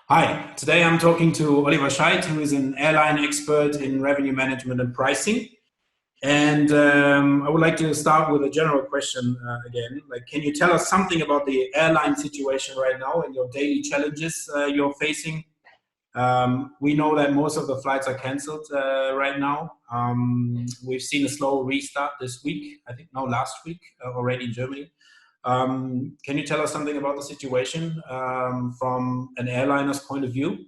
Hi, today I'm talking to Oliver Scheid, who is an airline expert in revenue management and pricing. And I would like to start with a general question again. Like, can you tell us something about the airline situation right now and your daily challenges you're facing? We know that most of the flights are canceled right now. We've seen a slow restart this week, I think, no, last week already in Germany. Can you tell us something about the situation from an airliner's point of view?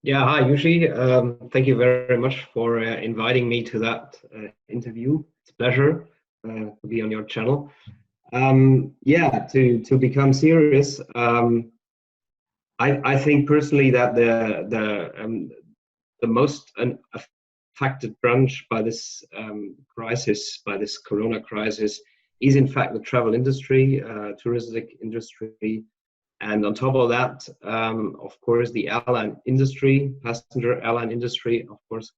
Yeah, hi, Yushi. Thank you very much for inviting me to that interview. It's a pleasure to be on your channel. Yeah, to become serious, I think personally that the most affected branch by this crisis, by this Corona crisis, is in fact the travel industry, touristic industry. And on top of that, of course, the airline industry, passenger airline industry, of course,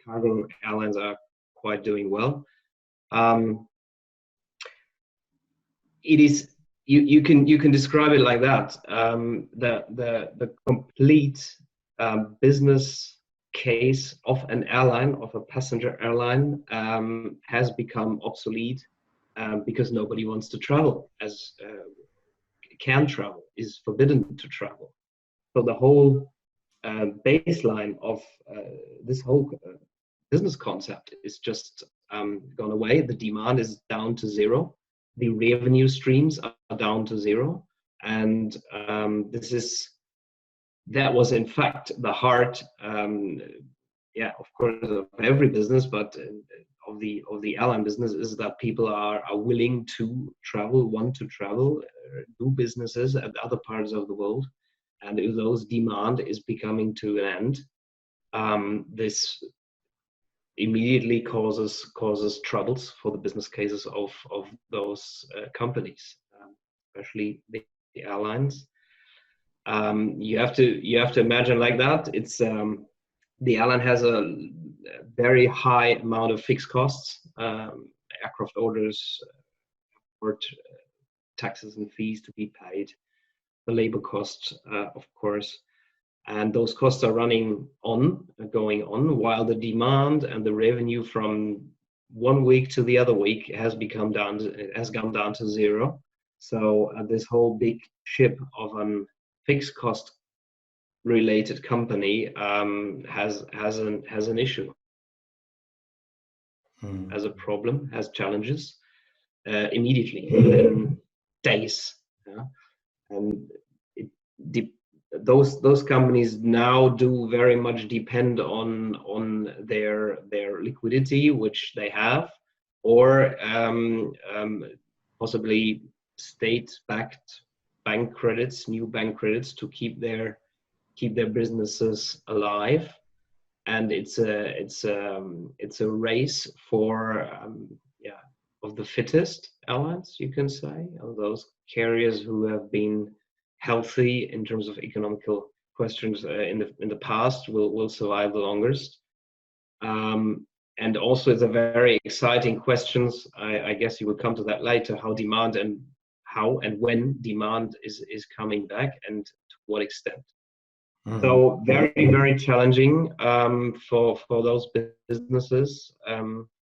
cargo airlines are quite doing well. It is you can describe it like that. The complete business case of an airline, of a passenger airline, has become obsolete because nobody wants to travel as can travel, is forbidden to travel. So the whole baseline of this whole business concept is just gone away. The demand is down to zero. The revenue streams are down to zero. And that was in fact the heart, yeah, of course, of every business, but of the airline business, is that people are willing to travel, want to travel, do businesses at other parts of the world. And if those demand is becoming to an end, this immediately causes troubles for the business cases of those companies, especially the airlines. You have to imagine like that. It's the airline has a very high amount of fixed costs, aircraft orders, port taxes and fees to be paid, the labor costs, of course, and those costs are going on, while the demand and the revenue from one week to the other week has gone down to zero. So this whole big ship of a fixed cost related company has an issue, has a problem, has challenges immediately within days. Yeah? And those companies now do very much depend on their liquidity, which they have, or possibly state-backed bank credits, new bank credits, to keep their businesses alive. And it's a race for of the fittest airlines, you can say, of those carriers who have been healthy in terms of economical questions in the past will survive the longest. And also, it's a very exciting questions. I guess you will come to that later. How and when demand is coming back, and to what extent. So very, very challenging for those businesses.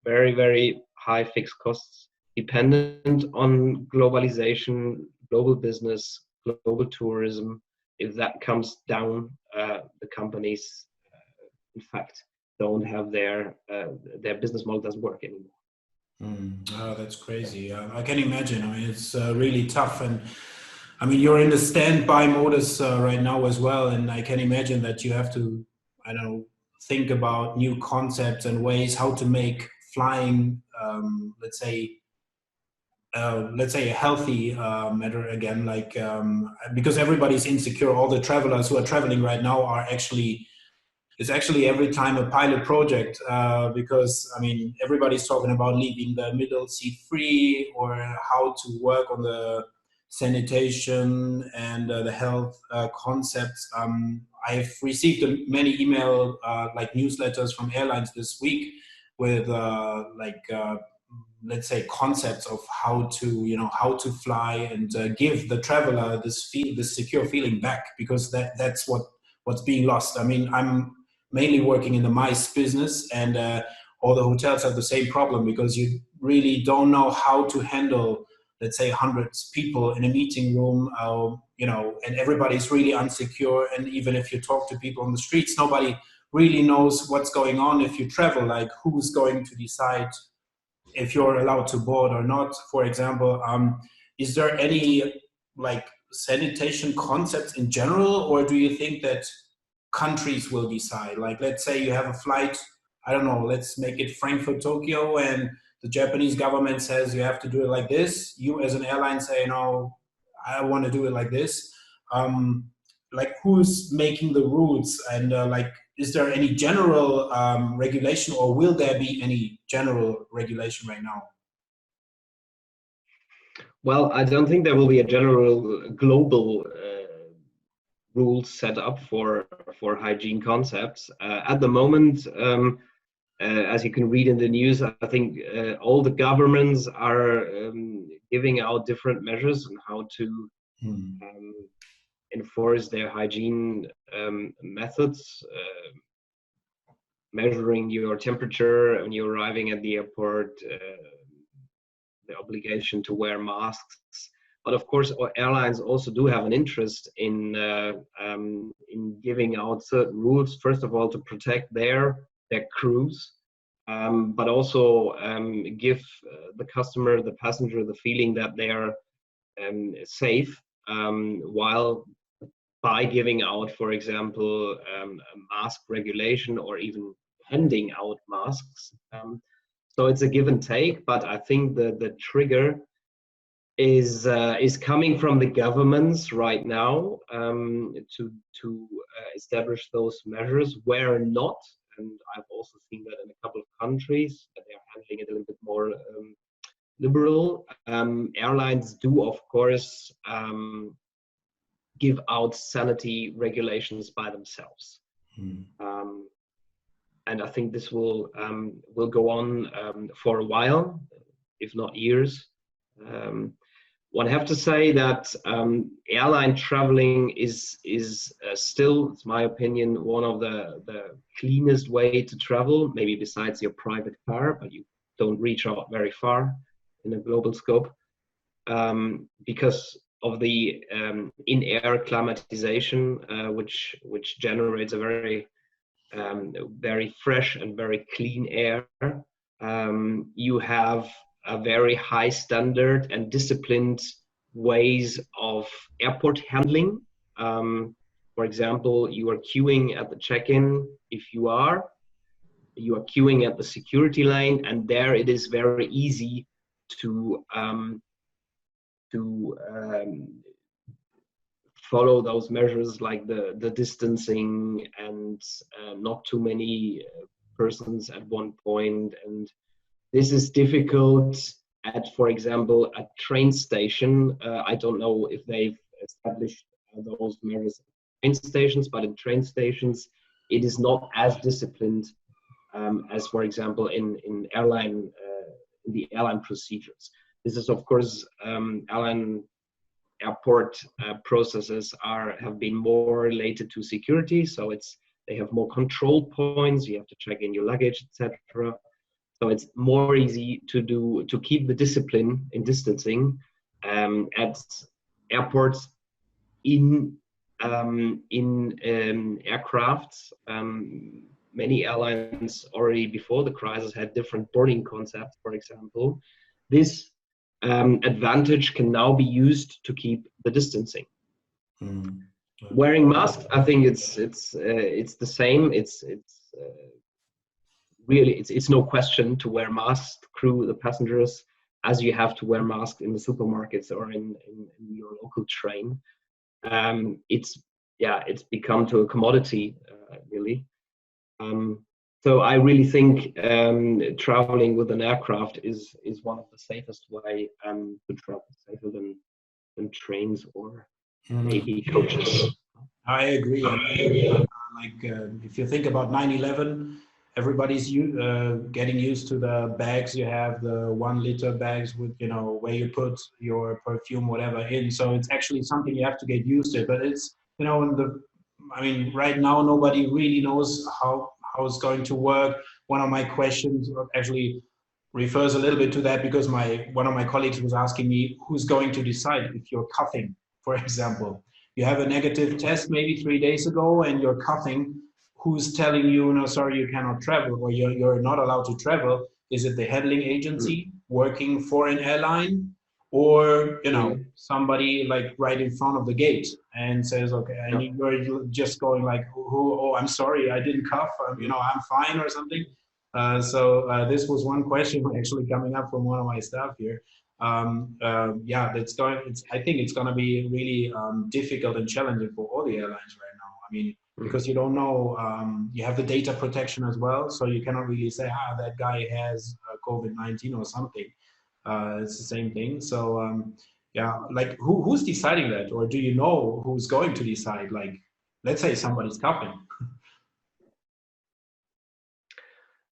Very, very high fixed costs, dependent on globalization, global business, global tourism. If that comes down, the companies, in fact, don't have their business model doesn't work anymore. Oh, that's crazy. I can imagine. I mean, it's really tough. And I mean, you're in the standby modus right now as well. And I can imagine that you have to, I don't know, think about new concepts and ways how to make flying, let's say a healthy matter again, like because everybody's insecure. All the travelers who are traveling right now are it's actually every time a pilot project because I mean everybody's talking about leaving the middle seat free, or how to work on the sanitation and the health concepts. I've received many email like newsletters from airlines this week with let's say, concepts of how to fly and give the traveler this secure feeling back, because that's what's being lost. I mean, I'm mainly working in the MICE business, and all the hotels have the same problem, because you really don't know how to handle, let's say, hundreds of people in a meeting room, and everybody's really insecure. And even if you talk to people on the streets, nobody really knows what's going on if you travel, like who's going to decide if you're allowed to board or not, for example. Is there any like sanitation concepts in general, or do you think that countries will decide? Like, let's say you have a flight, I don't know, let's make it Frankfurt, Tokyo, and the Japanese government says you have to do it like this. You as an airline say, no, I want to do it like this. Like, who's making the rules? And is there any general regulation, or will there be any general regulation right now? Well, I don't think there will be a general global rules set up for hygiene concepts. At the moment, as you can read in the news, I think all the governments are giving out different measures on how to enforce their hygiene methods, measuring your temperature when you're arriving at the airport, the obligation to wear masks. But of course, airlines also do have an interest in giving out certain rules. First of all, to protect their crews, but also give the customer, the passenger, the feeling that they are safe, while by giving out, for example, a mask regulation, or even handing out masks. So it's a give and take, but I think the trigger is coming from the governments right now, to establish those measures. Where not, and I've also seen that in a couple of countries, that they are handling it a little bit more liberal. Airlines do, of course, give out sanity regulations by themselves. And I think this will go on for a while, if not years. One have to say that airline traveling is still, it's my opinion, one of the cleanest way to travel, maybe besides your private car, but you don't reach out very far in a global scope, because of the in-air climatization, which generates a very fresh and very clean air. You have a very high standard and disciplined ways of airport handling. For example, you are queuing at the check-in. If you are queuing at the security lane, and there it is very easy to follow those measures, like the distancing and not too many persons at one point. And this is difficult at, for example, a train station. I don't know if they've established those measures at train stations, but in train stations, it is not as disciplined as, for example, in the airline procedures. This is, of course, airport processes have been more related to security, so they have more control points. You have to check in your luggage, etc. So it's more easy to keep the discipline in distancing at airports, in aircrafts. Many airlines already before the crisis had different boarding concepts, for example. This advantage can now be used to keep the distancing. Wearing masks, I think it's the same. It's really it's no question to wear masks, crew, the passengers, as you have to wear masks in the supermarkets or in your local train. It's become to a commodity, really. So I really think traveling with an aircraft is one of the safest way to travel, safer than trains or maybe coaches. I agree. If you think about 9/11, everybody's getting used to the bags. You have the 1 liter bags with, you know, where you put your perfume, whatever in. So it's actually something you have to get used to. But it's, you know, I mean, right now nobody really knows how it's going to work. One of my questions actually refers a little bit to that, because one of my colleagues was asking me, who's going to decide if you're coughing, for example. You have a negative test maybe 3 days ago and you're coughing. Who's telling you, no, sorry, you cannot travel, or you're not allowed to travel? Is it the handling Mm, agency working for an airline, or, you know, mm, somebody like right in front of the gate and says, okay, and yeah. you're just going like, oh, I'm sorry, I didn't cough, you Mm, know, I'm fine or something. So this was one question actually coming up from one of my staff here. Yeah, I think it's going to be really difficult and challenging for all the airlines right now. I mean, mm. because you don't know, you have the data protection as well, so you cannot really say, that guy has COVID-19 or something. It's the same thing. So yeah, like who's deciding that, or do you know who's going to decide? Like, let's say somebody's coughing.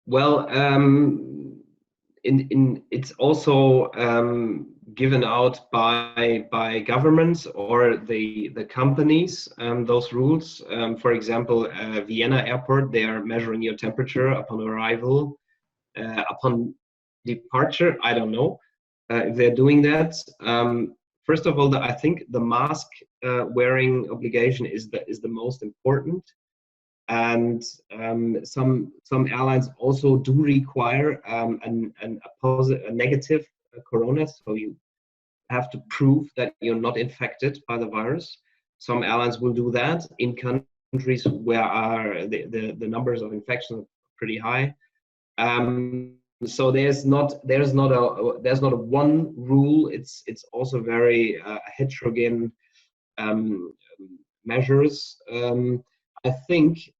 Well, it's also given out by governments or the companies, those rules. For example, Vienna Airport, they are measuring your temperature upon arrival, upon departure. I don't know if they're doing that. First of all, I think the mask wearing obligation is the most important. And some airlines also do require a negative corona, so you have to prove that you're not infected by the virus. Some airlines will do that in countries where the numbers of infections are pretty high. So there's not a one rule. It's also very heterogeneous um, measures. I think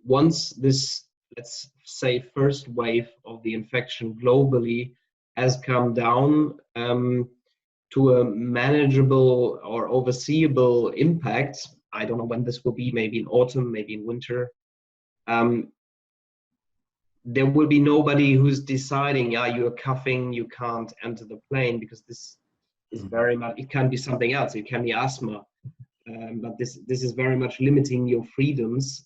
once this, let's say, first wave of the infection globally has come down to a manageable or overseeable impact, I don't know when this will be, maybe in autumn, maybe in winter, there will be nobody who's deciding, yeah, you're coughing, you can't enter the plane, because this is very much, it can be something else, it can be asthma. But this is very much limiting your freedoms.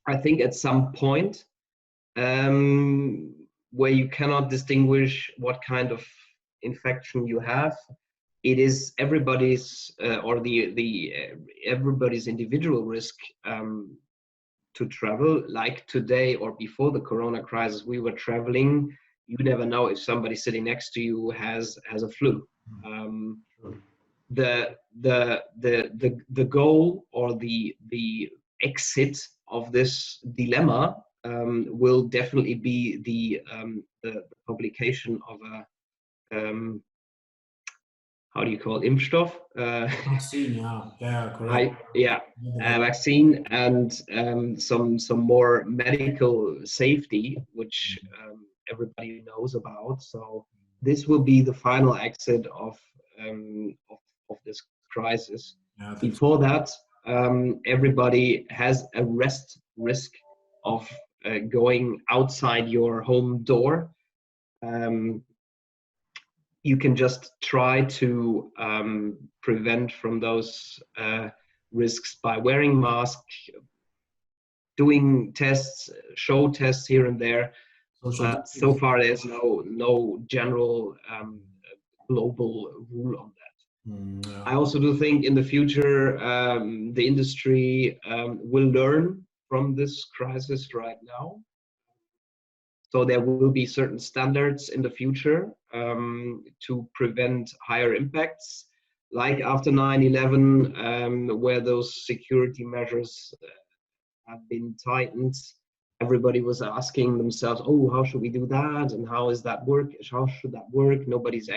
I think at some point where you cannot distinguish what kind of infection you have, it is everybody's or the everybody's individual risk to travel. Like today or before the Corona crisis, we were traveling. You never know if somebody sitting next to you has a flu. The goal or the exit of this dilemma will definitely be the publication of a how do you call it, Impfstoff? Vaccine, yeah, correct. Yeah, Yeah, vaccine and some more medical safety, which everybody knows about. So this will be the final exit of this crisis. I think so. Before that, everybody has a risk of going outside your home door. You can just try to prevent from those risks by wearing masks, doing tests, show tests here and there. Social But so distancing. far, there's no general global rule on that. Yeah. I also do think in the future the industry will learn from this crisis right now. So there will be certain standards in the future to prevent higher impacts, like after 9/11, where those security measures have been tightened. Everybody was asking themselves, "Oh, how should we do that? And how is that work? How should that work? Nobody's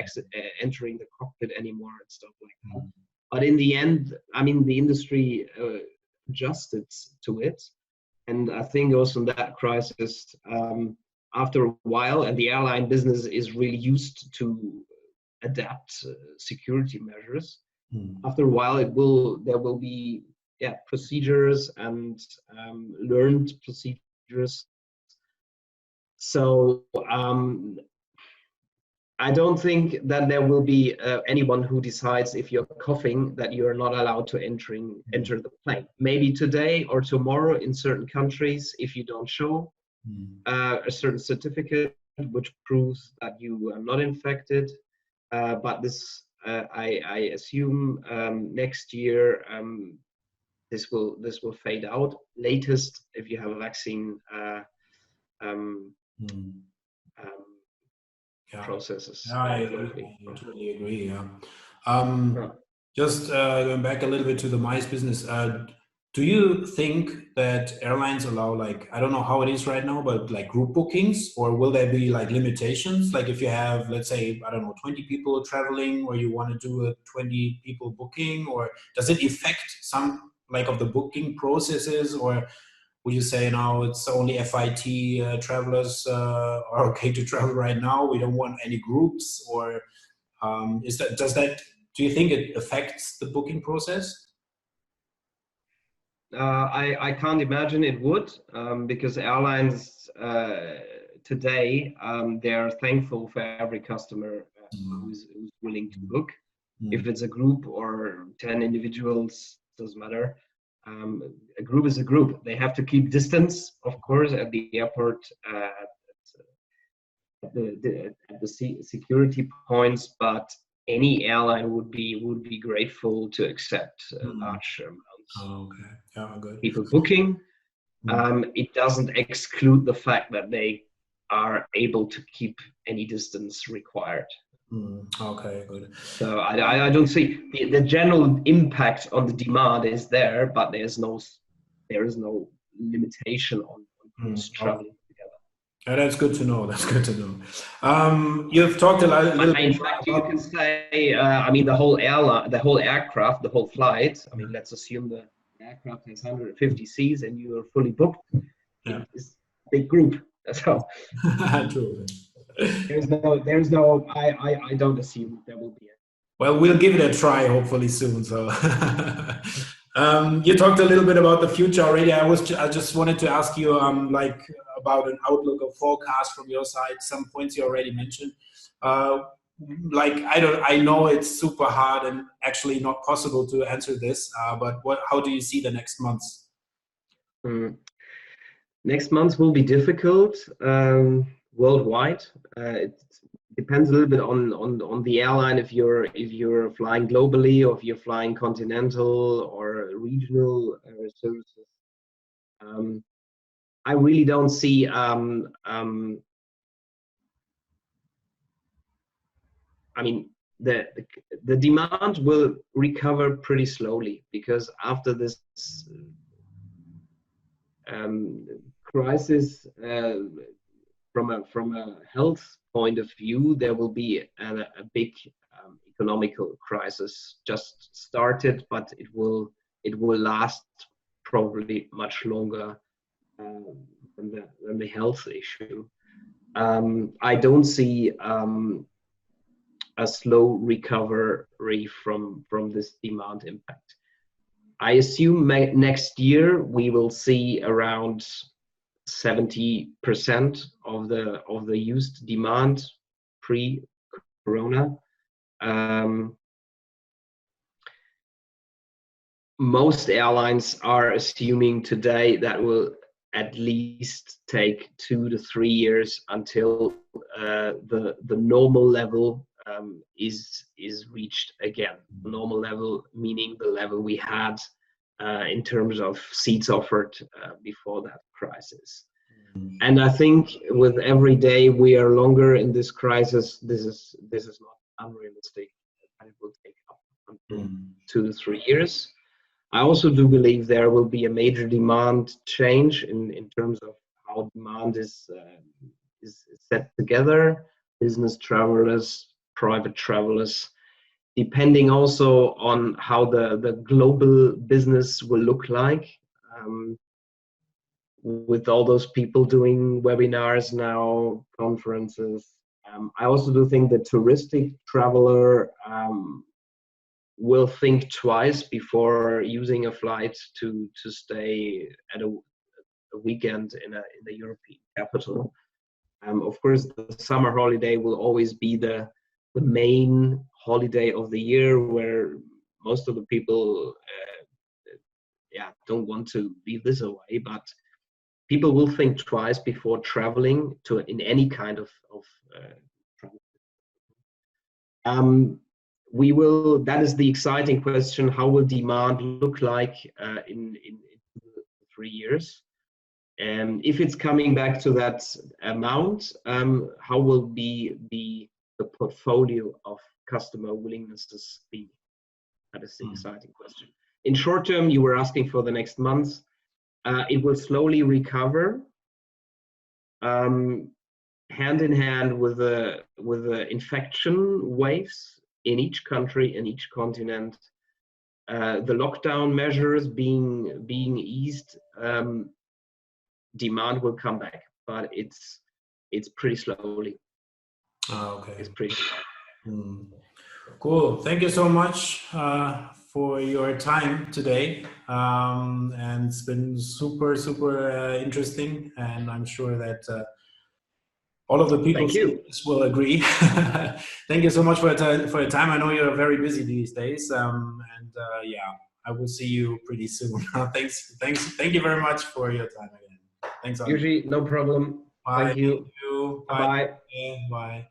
entering the cockpit anymore and stuff like that." But in the end, I mean, the industry adjusted to it, and I think also in that crisis, after a while, and the airline business is really used to adapt security measures. After a while, there will be procedures and learned procedures So I don't think that there will be anyone who decides if you're coughing that you're not allowed to enter the plane. Maybe today or tomorrow in certain countries, if you don't show a certain certificate which proves that you are not infected. But this, I assume, next year this will fade out. Latest if you have a vaccine. Processes. Yeah, I totally agree. Yeah. Just going back a little bit to the MICE business, do you think that airlines allow, like, I don't know how it is right now, but like group bookings, or will there be like limitations? Like if you have, let's say, I don't know, 20 people traveling, or you want to do a 20 people booking, or does it affect some like of the booking processes, or would you say now it's only FIT travelers are okay to travel right now? We don't want any groups, or do you think it affects the booking process? I can't imagine it would, because airlines today, they're thankful for every customer who's willing to book. If it's a group or 10 individuals, doesn't matter. A group is a group. They have to keep distance, of course, at the airport, at the security points, but any airline would be grateful to accept large amounts people booking. It doesn't exclude the fact that they are able to keep any distance required. Okay, good. So I don't see the general impact on the demand is there, but there is no limitation on traveling together. Yeah, that's good to know. That's good to know. You've talked a little bit. In fact, you can say, I mean, the whole aircraft, the whole flight. I mean, let's assume the aircraft has 150 seats and you are fully booked. Yeah. It's a big group. So True. there's no. I don't assume there will be. Well, we'll give it a try, hopefully soon. So, you talked a little bit about the future already. I just wanted to ask you, like, about an outlook or forecast from your side. Some points you already mentioned. Like, I know it's super hard and actually not possible to answer this. But how do you see the next months? Next month will be difficult worldwide. It depends a little bit on the airline. If you're flying globally, or if you're flying continental or regional services. I really don't see. I mean, the demand will recover pretty slowly, because after this crisis, from a health point of view, there will be a big economical crisis just started, but it will last probably much longer than the health issue. I don't see a slow recovery from this demand impact. I assume next year we will see around 70% of the used demand pre-corona. Most airlines are assuming today that will at least take 2 to 3 years until the normal level is reached again. The normal level meaning the level we had in terms of seats offered before that crisis. And I think with every day we are longer in this crisis, this is not unrealistic, and it will take up until 2 to 3 years. I also do believe there will be a major demand change in terms of how demand is set together. Business travelers, private travelers, depending also on how the global business will look like. With all those people doing webinars now, conferences. I also do think the touristic traveler will think twice before using a flight to stay at a weekend in the European capital. Of course, the summer holiday will always be the main holiday of the year, where most of the people don't want to leave this away, but people will think twice before traveling in any kind of travel. That is the exciting question: how will demand look like in 3 years? And if it's coming back to that amount, how will be the portfolio of customer willingnesses be? That is the exciting question. In short term, you were asking for the next months. It will slowly recover, hand in hand with the infection waves in each country, in each continent. The lockdown measures being eased, demand will come back, but it's pretty slowly. Okay. It's pretty slow. Cool. Thank you so much for your time today. And it's been super interesting, and I'm sure that all of the people will agree. Thank you so much for your time. I know you're very busy these days, and I will see you pretty soon. Thank you very much for your time again. Thanks. Usually, no problem. Bye. Thank you. Bye. Bye. Bye.